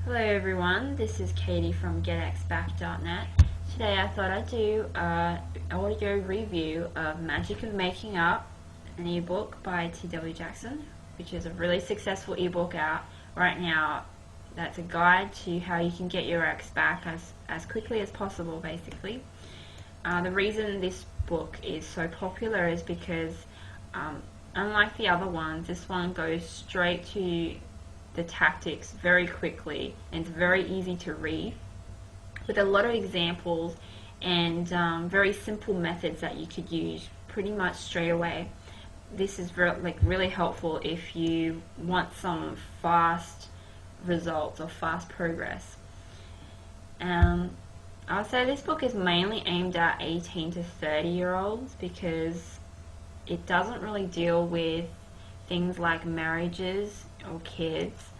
Hello everyone, this is Katie from GetXback.net. Today I thought I'd do an audio review of Magic of Making Up, an ebook by T.W. Jackson, which is a really successful ebook out right now. That's a guide to how you can get your ex back as quickly as possible, basically. The reason this book is so popular is because unlike the other ones, this one goes straight to the tactics very quickly, and it's very easy to read with a lot of examples and very simple methods that you could use pretty much straight away. This is really helpful if you want some fast results or fast progress. I would say this book is mainly aimed at 18 to 30 year olds because it doesn't really deal with things like marriages or kids,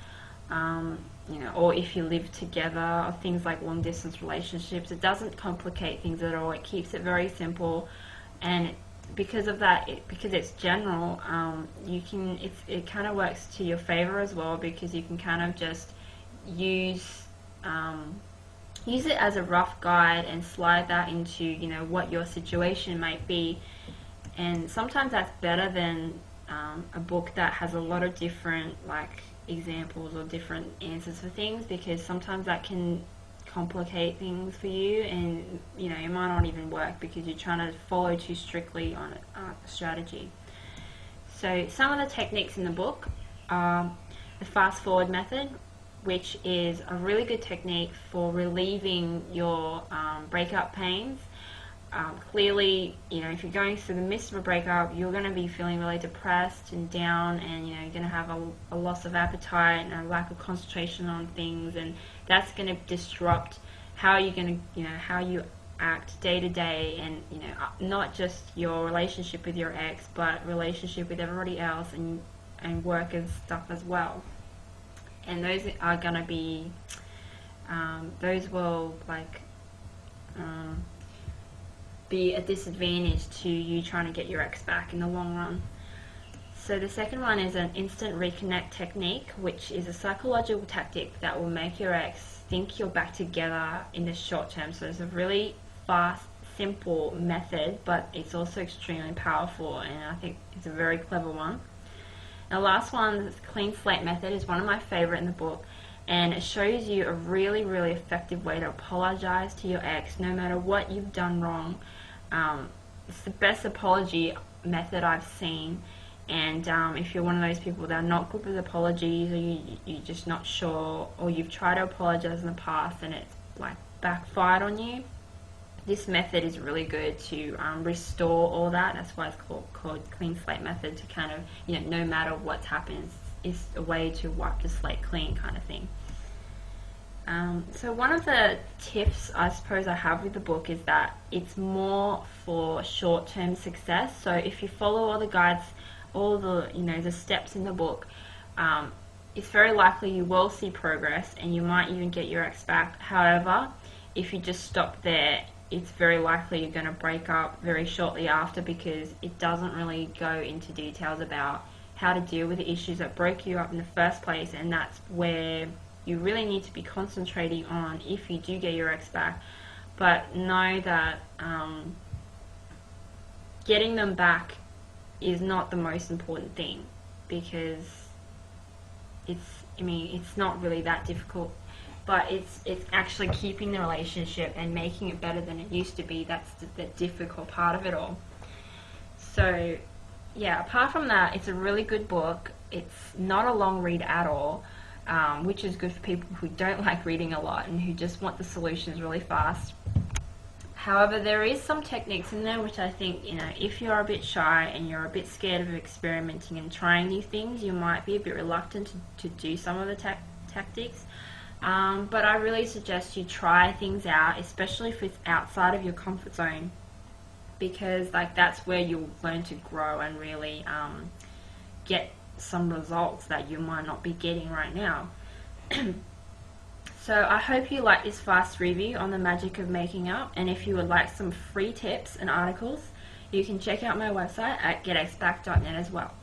or if you live together, or things like long distance relationships. It doesn't complicate things at all. It keeps it very simple, and because of that, because it's general, it kind of works to your favor as well, because you can kind of just use it as a rough guide and slide that into what your situation might be. And sometimes that's better than a book that has a lot of different examples or different answers for things, because sometimes that can complicate things for you, and it might not even work because you're trying to follow too strictly on a strategy. So some of the techniques in the book are the fast forward method, which is a really good technique for relieving your breakup pains. Clearly, if you're going through the midst of a breakup, you're going to be feeling really depressed and down, and you're going to have a loss of appetite and a lack of concentration on things, and that's going to disrupt how you're going to, how you act day to day, and not just your relationship with your ex, but relationship with everybody else and work and stuff as well. And those are going to be, those will be a disadvantage to you trying to get your ex back in the long run. So the second one is an instant reconnect technique, which is a psychological tactic that will make your ex think you're back together in the short term. So it's a really fast, simple method, but it's also extremely powerful, and I think it's a very clever one. The last one, the clean slate method, is one of my favorite in the book, and it shows you a really, really effective way to apologize to your ex no matter what you've done wrong. It's the best apology method I've seen, and if you're one of those people that are not good with apologies, or you're just not sure, or you've tried to apologize in the past and it's backfired on you, this method is really good to restore all that. That's why it's called clean slate method, to kind of, no matter what's happened, it's a way to wipe the slate clean kind of thing. So one of the tips I suppose I have with the book is that it's more for short-term success. So if you follow all the guides, all the the steps in the book, it's very likely you will see progress, and you might even get your ex back. However, if you just stop there, it's very likely you're going to break up very shortly after, because it doesn't really go into details about how to deal with the issues that broke you up in the first place, and that's where you really need to be concentrating on if you do get your ex back. But know that getting them back is not the most important thing, because it's not really that difficult, but it's actually keeping the relationship and making it better than it used to be. That's the difficult part of it all. So yeah, apart from that, it's a really good book. It's not a long read at all, which is good for people who don't like reading a lot and who just want the solutions really fast. However, there is some techniques in there which I think, if you're a bit shy and you're a bit scared of experimenting and trying new things, you might be a bit reluctant to do some of the tactics. But I really suggest you try things out, especially if it's outside of your comfort zone, because that's where you'll learn to grow and really get some results that you might not be getting right now. So I hope you like this fast review on the magic of making up, and if you would like some free tips and articles, you can check out my website at getxback.net as well.